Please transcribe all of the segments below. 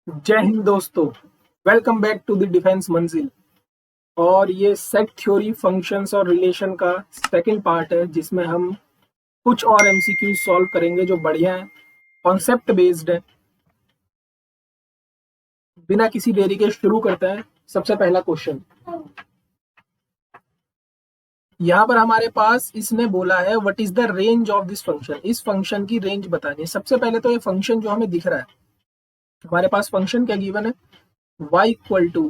जय हिंद दोस्तों। Welcome back to the defence Manzil. और ये सेट थ्योरी फंक्शंस और रिलेशन का सेकंड पार्ट है, जिसमें हम कुछ और एमसीक्यू सॉल्व करेंगे जो बढ़िया है, कॉन्सेप्ट बेस्ड है। बिना किसी देरी के शुरू करते हैं। सबसे पहला क्वेश्चन यहाँ पर हमारे पास इसने बोला है what is the range of this function. इस फंक्शन की रेंज बतानी है। सबसे पहले तो ये फंक्शन जो हमें दिख रहा है, हमारे पास फंक्शन क्या गिवन है, y equal to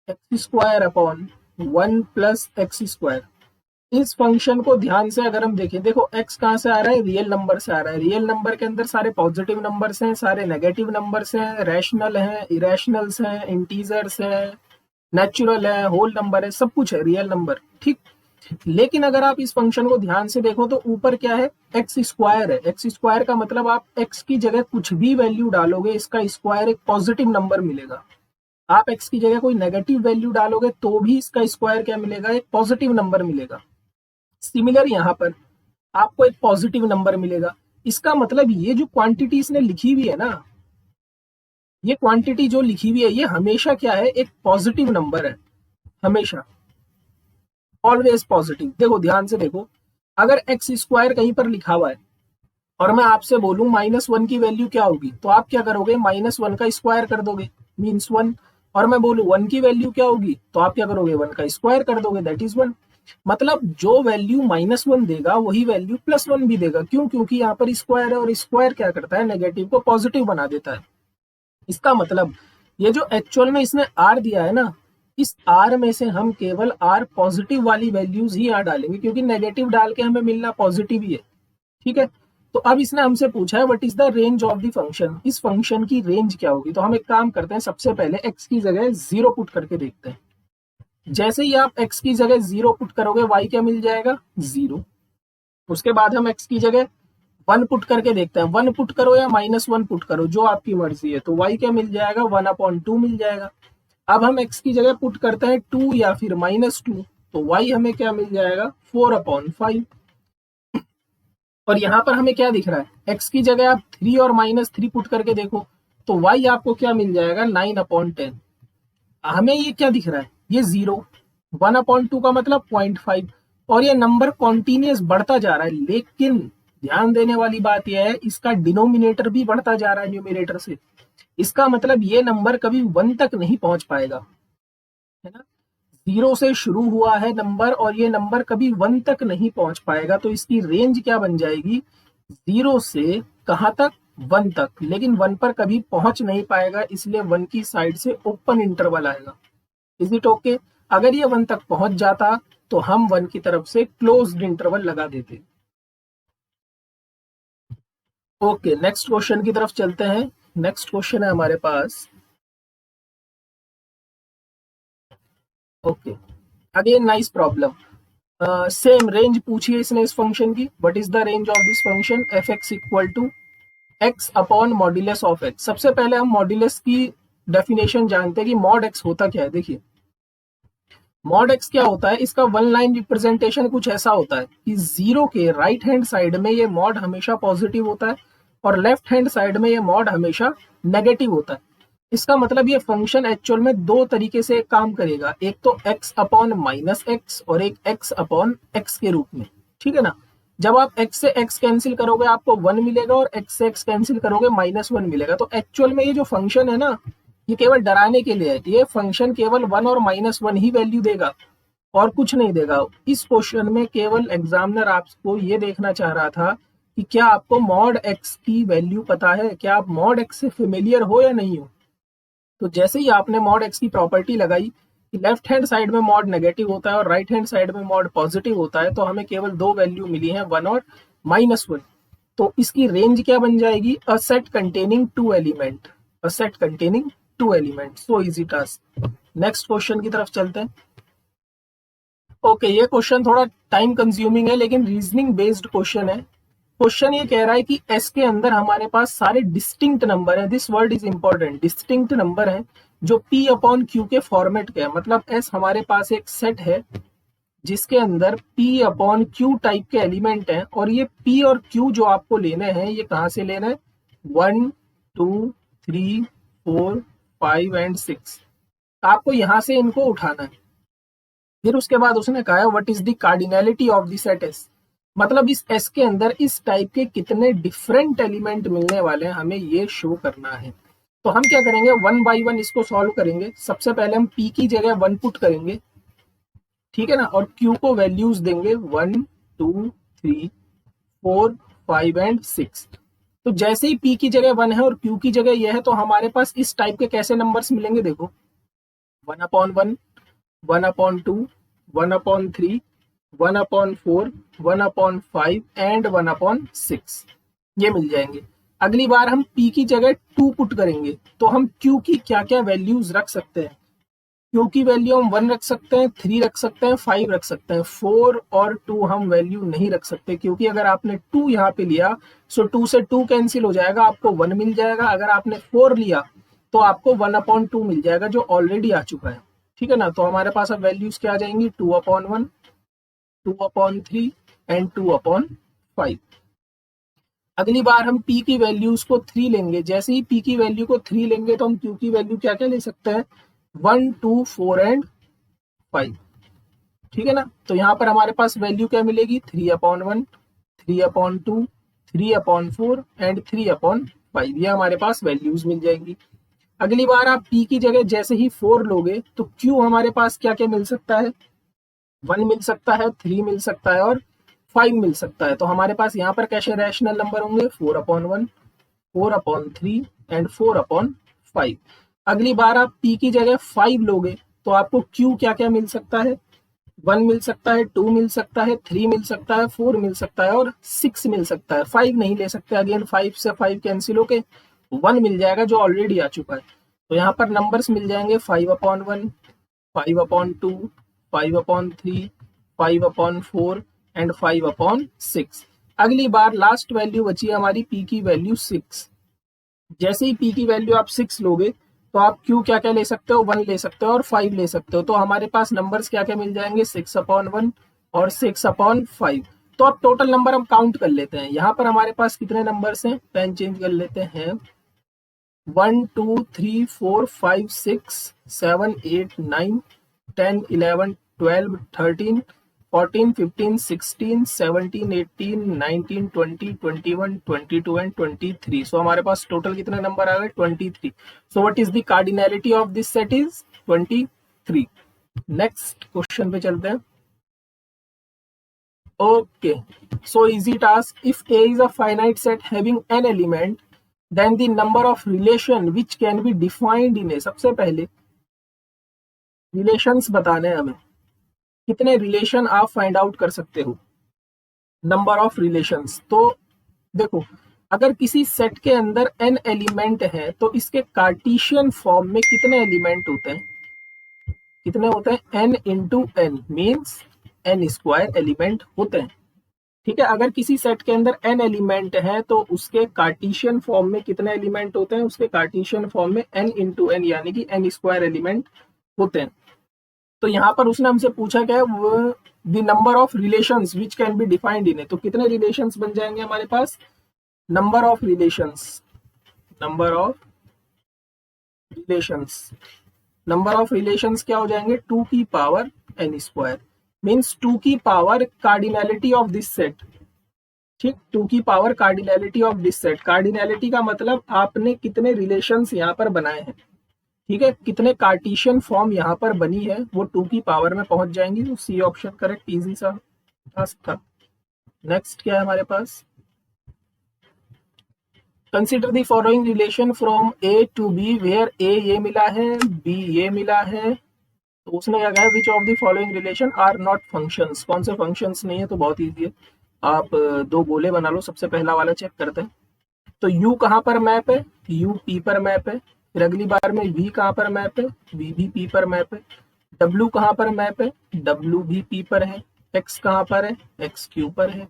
x square upon 1 + x²। इस फंक्शन को ध्यान से अगर हम देखें, देखो x कहाँ से आ रहा है, रियल नंबर से आ रहा है। रियल नंबर के अंदर सारे पॉजिटिव नंबर्स हैं, सारे नेगेटिव नंबर्स हैं, रैशनल हैं, इरेशनल्स हैं, इंटीजर्स हैं, नेचुरल है, होल नंबर है, सब कुछ है रियल नंबर, ठीक। लेकिन अगर आप इस फंक्शन को ध्यान से देखो तो ऊपर क्या है, एक्स स्क्वायर है। एक्स स्क्वायर का मतलब आप x की जगह कुछ भी वैल्यू डालोगे, इसका स्क्वायर एक पॉजिटिव नंबर मिलेगा। आप x की जगह कोई नेगेटिव वैल्यू डालोगे तो भी इसका स्क्वायर क्या मिलेगा, एक पॉजिटिव नंबर मिलेगा। सिमिलर यहाँ पर आपको एक पॉजिटिव नंबर मिलेगा। इसका मतलब ये जो क्वांटिटी इसने लिखी हुई है ना, ये क्वांटिटी जो लिखी हुई है ये हमेशा क्या है, एक पॉजिटिव नंबर है, हमेशा, ऑलवेज पॉजिटिव। देखो ध्यान से देखो, अगर एक्स स्क्वायर कहीं पर लिखा हुआ है और मैं आपसे बोलूं -1 की वैल्यू क्या होगी, तो आप क्या करोगे, -1 का स्क्वायर कर दोगे, मीन्स 1। और मैं बोलूं 1 की वैल्यू क्या होगी, तो आप क्या करोगे, 1 का स्क्वायर कर दोगे, दैट इज 1। मतलब जो वैल्यू -1 देगा वही वैल्यू +1 भी देगा। क्यों? क्योंकि यहाँ पर स्क्वायर है और स्क्वायर क्या करता है, नेगेटिव को पॉजिटिव बना देता है। इसका मतलब ये जो एक्चुअल में इसने आर दिया है ना, इस आर में से हम केवल आर पॉजिटिव वाली वैल्यूज ही यहाँ डालेंगे, क्योंकि नेगेटिव डाल के हमें मिलना पॉजिटिव ही है, ठीक है। तो अब इसने हमसे पूछा है what is the range of the function. इस फंक्शन की रेंज क्या होगी, तो हम एक काम करते हैं, सबसे पहले x की जगह 0 पुट करके देखते हैं। जैसे ही आप x की जगह 0 पुट करोगे, y क्या मिल जाएगा, 0। उसके बाद हम x की जगह 1 पुट करके देखते हैं। 1 पुट करो या -1 पुट करो, जो आपकी मर्जी है, तो y क्या मिल जाएगा, 1/2 मिल जाएगा। अब हम x की जगह पुट करते हैं 2 या फिर -2, तो y हमें क्या मिल जाएगा, 4/5। और यहाँ पर हमें क्या दिख रहा है, x की जगह आप 3 और -3 पुट करके देखो, तो y आपको क्या मिल जाएगा, 9/10। हमें ये क्या दिख रहा है, ये 0। 1/2 का मतलब 0.5। और ये नंबर कॉन्टिन्यूस बढ़ता जा रहा है, लेकिन ध्यान देने वाली बात यह है, इसका डिनोमिनेटर भी बढ़ता जा रहा है न्यूमिनेटर से। इसका मतलब ये नंबर कभी 1 तक नहीं पहुंच पाएगा, है ना। 0 से शुरू हुआ है नंबर और ये नंबर कभी 1 तक नहीं पहुंच पाएगा। तो इसकी रेंज क्या बन जाएगी, 0 से कहां तक, 1 तक। लेकिन 1 पर कभी पहुंच नहीं पाएगा, इसलिए 1 की साइड से ओपन इंटरवल आएगा। Is it okay? अगर ये 1 तक पहुंच जाता तो हम 1 की तरफ से क्लोज्ड इंटरवल लगा देते। ओके, नेक्स्ट क्वेश्चन की तरफ चलते हैं। नेक्स्ट क्वेश्चन है हमारे पास, okay, again nice problem. Same range पूछी है इसने इस फंक्शन की। What is the range of this function, f x equal to x upon modulus of x. सबसे पहले हम मॉड्यूलस की डेफिनेशन जानते हैं कि मॉड एक्स होता क्या है। देखिए, मॉड एक्स क्या होता है, इसका वन लाइन रिप्रेजेंटेशन कुछ ऐसा होता है कि 0 के राइट हैंड साइड में ये मॉड हमेशा पॉजिटिव होता है और लेफ्ट हैंड साइड में ये मॉड हमेशा नेगेटिव होता है। इसका मतलब ये फंक्शन एक्चुअल में दो तरीके से काम करेगा, एक तो x अपॉन -x और एक x अपॉन x के रूप में, ठीक है ना। जब आप x से x कैंसिल करोगे आपको 1 मिलेगा और x से x कैंसिल करोगे -1 मिलेगा। तो एक्चुअल में ये जो फंक्शन है ना, ये केवल डराने के लिए है। ये फंक्शन केवल 1 और -1 ही वैल्यू देगा और कुछ नहीं देगा। इस क्वेश्चन में केवल एग्जामिनर आपको ये देखना चाह रहा था कि क्या आपको मॉड एक्स की वैल्यू पता है, क्या आप मॉड एक्स से फेमिलियर हो या नहीं हो। तो जैसे ही आपने मॉड एक्स की प्रॉपर्टी लगाई कि लेफ्ट हैंड साइड में मॉड नेगेटिव होता है और राइट हैंड साइड में मॉड पॉजिटिव होता है, तो हमें केवल दो वैल्यू मिली है, 1 और -1। तो इसकी रेंज क्या बन जाएगी, a set containing 2 element, a set containing 2 element. So easy task. Next question की तरफ चलते हैं। ओके, ये क्वेश्चन थोड़ा टाइम कंज्यूमिंग है लेकिन रीजनिंग बेस्ड क्वेश्चन है। क्वेश्चन ये कह रहा है कि एस के अंदर हमारे पास सारे डिस्टिंक्ट नंबर है, this word is important, distinct number है जो p अपॉन क्यू के फॉर्मेट के है। मतलब एस हमारे पास एक सेट है जिसके अंदर p अपॉन क्यू टाइप के एलिमेंट हैं, और ये p और q जो आपको लेने हैं, ये कहाँ से लेना है, 1 2 3 4 5 एंड 6। आपको यहां से इनको उठाना है। फिर उसके बाद उसने कहा है what is the cardinality of the set S, मतलब इस एस के अंदर इस टाइप के कितने डिफरेंट एलिमेंट मिलने वाले हैं, हमें ये शो करना है। तो हम क्या करेंगे, वन बाय वन इसको सॉल्व करेंगे। सबसे पहले हम पी की जगह 1 पुट करेंगे, ठीक है ना, और क्यू को वैल्यूज देंगे 1 2 3 4 5 एंड 6। तो जैसे ही पी की जगह 1 है और क्यू की जगह यह है, तो हमारे पास इस टाइप के कैसे नंबर्स मिलेंगे, देखो 1/1 1/2 1/3 1/4 1/5 एंड 1/6 ये मिल जाएंगे। अगली बार हम p की जगह 2 पुट करेंगे, तो हम q की क्या क्या वैल्यूज रख सकते हैं। q की वैल्यू हम 1 रख सकते हैं, 3 रख सकते हैं, 5 रख सकते हैं। 4 और 2 हम वैल्यू नहीं रख सकते, क्योंकि अगर आपने 2 यहाँ पे लिया सो 2 से 2 कैंसिल हो जाएगा, आपको 1 मिल जाएगा। अगर आपने 4 लिया तो आपको 1/2 मिल जाएगा, जो ऑलरेडी आ चुका है, ठीक है ना। तो हमारे पास अब वैल्यूज क्या आ जाएंगी, 2/1 2/3 एंड 2/5। अगली बार हम p की वैल्यूज को 3 लेंगे। जैसे ही p की वैल्यू को 3 लेंगे तो हम q की वैल्यू क्या क्या ले सकते हैं, 1 2 4 एंड 5, ठीक है ना। तो यहाँ पर हमारे पास वैल्यू क्या मिलेगी, 3/1 3/2 3/4 एंड 3/5, ये हमारे पास वैल्यूज मिल जाएंगी। अगली बार आप p की जगह जैसे ही 4 लोगे तो q हमारे पास क्या क्या मिल सकता है, 1 मिल सकता है, 3 मिल सकता है और 5 मिल सकता है। तो हमारे पास यहाँ पर कैसे रैशनल नंबर होंगे, 4/1 4/3 एंड 4/5। अगली बार आप p की जगह 5 लोगे तो आपको q क्या क्या मिल सकता है, 1 मिल सकता है, 2 मिल सकता है, 3 मिल सकता है, 4 मिल सकता है और 6 मिल सकता है। 5 नहीं ले सकते, अगेन 5 से 5 कैंसिल होके 1 मिल जाएगा, जो ऑलरेडी आ चुका है। तो यहाँ पर नंबर्स मिल जाएंगे 5/1 5/2 5/3 5/4 एंड 5/6। अगली बार लास्ट वैल्यू बची है हमारी p की वैल्यू 6। जैसे ही p की वैल्यू आप 6 लोगे तो आप q क्या क्या ले सकते हो, 1 ले सकते हो और 5 ले सकते हो। तो हमारे पास नंबर्स क्या क्या मिल जाएंगे, 6/1 और 6/5। तो अब टोटल नंबर हम काउंट कर लेते हैं। यहाँ पर हमारे पास कितने नंबर्स हैं, पेन चेंज कर लेते हैं, 1 2 3 4 5 6 7 8 9 10 11 12 13 14 15 16 17 18 19 20 21 22 एंड 23। सो हमारे पास टोटल कितने नंबर आ गए, 23। So what is the cardinality of this set is 23। Next question पे चलते हैं। Okay, so easy task, if A is a finite set having n element then the number of relation which can be defined in A। सबसे पहले relations बताने हैं हमें, कितने relation आप फाइंड आउट कर सकते हो, नंबर ऑफ रिलेशंस। तो देखो, अगर किसी सेट के अंदर n एलिमेंट है तो इसके कार्टेशियन फॉर्म में कितने एलिमेंट होते हैं, कितने होते हैं, n into n means n² element होते हैं, ठीक है। अगर किसी सेट के अंदर n एलिमेंट है तो उसके कार्टेशियन फॉर्म में कितने एलिमेंट होते हैं, उसके कार्टेशियन फॉर्म में n इंटू एन यानी कि n² एलिमेंट होते हैं। तो यहाँ पर उसने हमसे पूछा क्या है, the number of relations which can be defined in A. तो कितने रिलेशंस बन जाएंगे हमारे पास, number of relations, number of relations, number of relations क्या हो जाएंगे, 2 की पावर n² मीन्स 2 की power cardinality of this set, ठीक, 2 की power cardinality of this set. Cardinality का मतलब आपने कितने रिलेशंस यहाँ पर बनाए हैं, ठीक है, कितने कार्टेशियन फॉर्म यहाँ पर बनी है, वो 2 की पावर में पहुंच जाएंगी। तो सी ऑप्शन करेक्ट, इजी सा टास्क था। नेक्स्ट क्या है हमारे पास, consider the following relation from A to B where A ये मिला है, बी ये मिला है। तो उसने क्या कहा, which of the following relation are not functions, कौन से फंक्शंस नहीं है। तो बहुत ईजी है, आप 2 गोले बना लो। सबसे पहला वाला चेक करते हैं। तो u कहाँ पर मैप है, u p पर मैप है। फिर अगली बार में v कहाँ पर मैप है, v भी p पर मैप है। w कहाँ पर मैप है, w भी p पर है। x कहाँ पर है, x q पर है।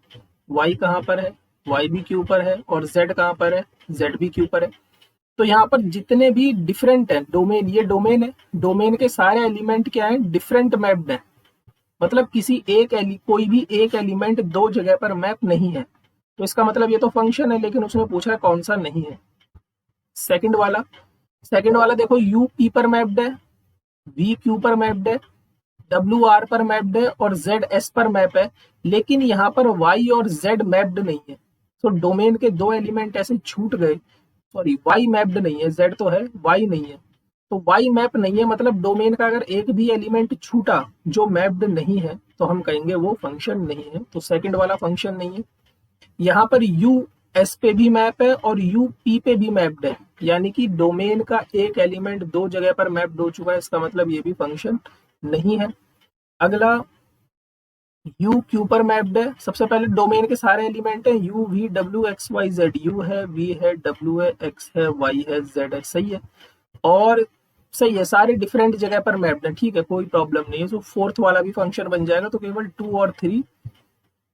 y कहाँ पर है, y भी q पर है। और z कहाँ पर है, z भी q पर है। तो यहाँ पर जितने भी डिफरेंट है डोमेन, ये डोमेन है, डोमेन के सारे एलिमेंट क्या है, डिफरेंट मैप्ड है। मतलब किसी एक कोई भी एक एलिमेंट 2 जगह पर मैप नहीं है। तो इसका मतलब ये तो फंक्शन है, लेकिन उसने पूछा है कौन सा नहीं है। सेकंड वाला, सेकंड वाला देखो यू पी पर मैप्ड है, वी क्यू पर मैप्ड है, डब्ल्यू आर पर मैप्ड है और जेड एस पर मैप है, लेकिन यहाँ पर वाई और जेड मैप्ड नहीं है। तो डोमेन के दो एलिमेंट ऐसे छूट गए, सॉरी वाई मैप्ड नहीं है, जेड तो है वाई नहीं है। तो वाई मैप नहीं है मतलब डोमेन का अगर एक भी एलिमेंट छूटा जो मैप्ड नहीं है तो हम कहेंगे वो फंक्शन नहीं है, तो सेकंड वाला फंक्शन नहीं है। यहाँ पर यू एस पे भी मैप है और यू पी पे भी मैप्ड है, यानी कि डोमेन का एक एलिमेंट दो जगह पर मैप्ड हो चुका है, इसका मतलब ये भी फंक्शन नहीं है। अगला यू क्यू पर मैप्ड है। सबसे पहले डोमेन के सारे एलिमेंट हैं U V W X Y Z, U है वी है डब्ल्यू है एक्स है वाई है जेड है, सही है और सही है, सारे डिफरेंट जगह पर मैप्ड है, ठीक है कोई प्रॉब्लम नहीं है। तो फोर्थ वाला भी फंक्शन बन जाएगा, तो केवल 2 और 3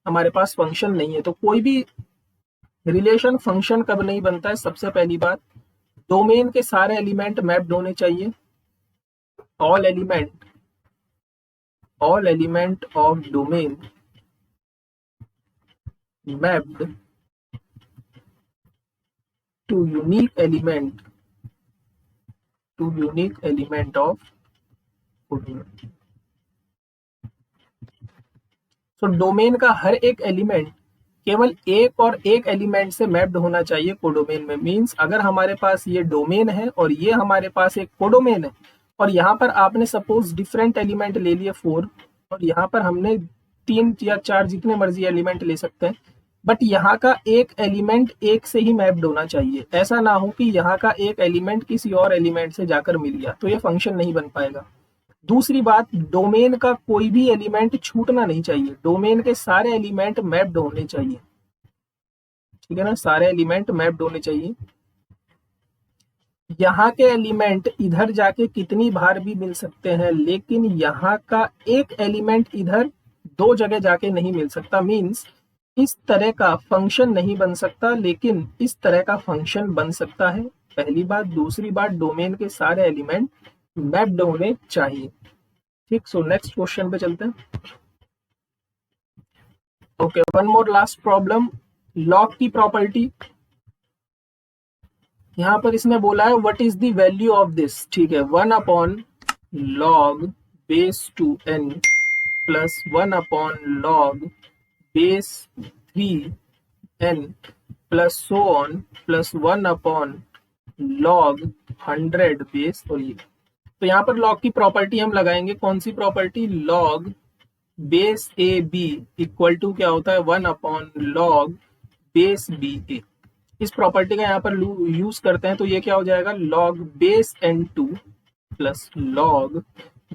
हमारे पास फंक्शन नहीं है। तो कोई भी रिलेशन फंक्शन कब नहीं बनता है, सबसे पहली बात डोमेन के सारे एलिमेंट मैप्ड होने चाहिए, all element of domain mapped to unique element of domain. So domain का हर एक एलिमेंट केवल एक और एक एलिमेंट से मैप्ड होना चाहिए कोडोमेन में। मींस अगर हमारे पास ये डोमेन है और ये हमारे पास एक कोडोमेन है और यहाँ पर आपने सपोज डिफरेंट एलिमेंट ले लिए 4 और यहाँ पर हमने 3 या 4 जितने मर्जी एलिमेंट ले सकते हैं, बट यहाँ का एक एलिमेंट एक से ही मैप्ड होना चाहिए। ऐसा ना हो कि यहाँ का एक एलिमेंट किसी और एलिमेंट से जाकर मिल गया, तो ये फंक्शन नहीं बन पाएगा। दूसरी बात, डोमेन का कोई भी एलिमेंट छूटना नहीं चाहिए, डोमेन के सारे एलिमेंट मैप्ड होने चाहिए, ठीक है ना, सारे एलिमेंट मैप्ड होने चाहिए। यहाँ के एलिमेंट इधर जाके कितनी बार भी मिल सकते हैं, लेकिन यहाँ का एक एलिमेंट इधर दो जगह जाके नहीं मिल सकता। मींस इस तरह का फंक्शन नहीं बन सकता, लेकिन इस तरह का फंक्शन बन सकता है, पहली बात। दूसरी बात, डोमेन के सारे एलिमेंट मैप्ड होने चाहिए, ठीक। सो नेक्स्ट क्वेश्चन पे चलते हैं। Okay, one more last problem, log की प्रॉपर्टी। यहाँ पर इसने बोला है what is the value of this, ठीक है, 1 upon log base 2n plus 1 upon log base 3n plus so on plus 1 upon log 100 base. और ये तो यहाँ पर लॉग की प्रॉपर्टी हम लगाएंगे, कौन सी property, log base A B equal to क्या होता है 1 upon log base B A. इस प्रॉपर्टी का यहाँ पर यूज करते हैं, तो ये क्या हो जाएगा, log base n2 plus log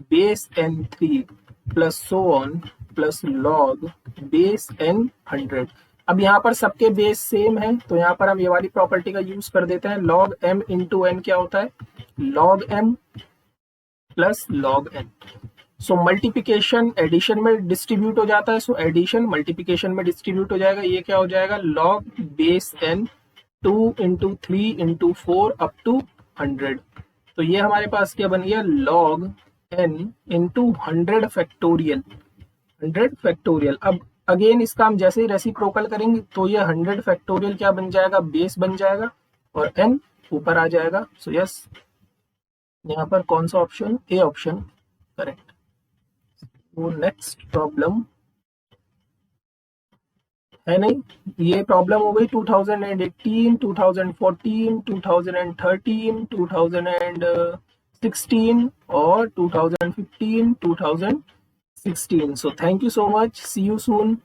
base n3 plus so on plus log base n100। अब यहाँ पर सबके बेस सेम है, तो यहाँ पर हम ये वाली प्रॉपर्टी का यूज कर देते हैं। लॉग m इंटू n क्या होता है, log m plus log n। So multiplication addition में डिस्ट्रीब्यूट हो जाता है, सो एडिशन मल्टीप्लिकेशन में डिस्ट्रीब्यूट हो जाएगा। ये क्या हो जाएगा, log base n 2 into 3 into 4 up to 100। तो ये हमारे पास क्या बन गया, log n into 100 factorial, 100 factorial. अब अगेन इसका हम जैसे ही रेसिप्रोकल करेंगे तो ये 100 फैक्टोरियल क्या बन जाएगा, बेस बन जाएगा और n ऊपर आ जाएगा। सो यस, यहाँ पर कौन सा ऑप्शन, ए ऑप्शन करेक्ट। वो नेक्स्ट प्रॉब्लम है नहीं, ये प्रॉब्लम हो गई 2018, 2014, 2013, 2016 और 2015, 2016। So thank you so much, see you soon.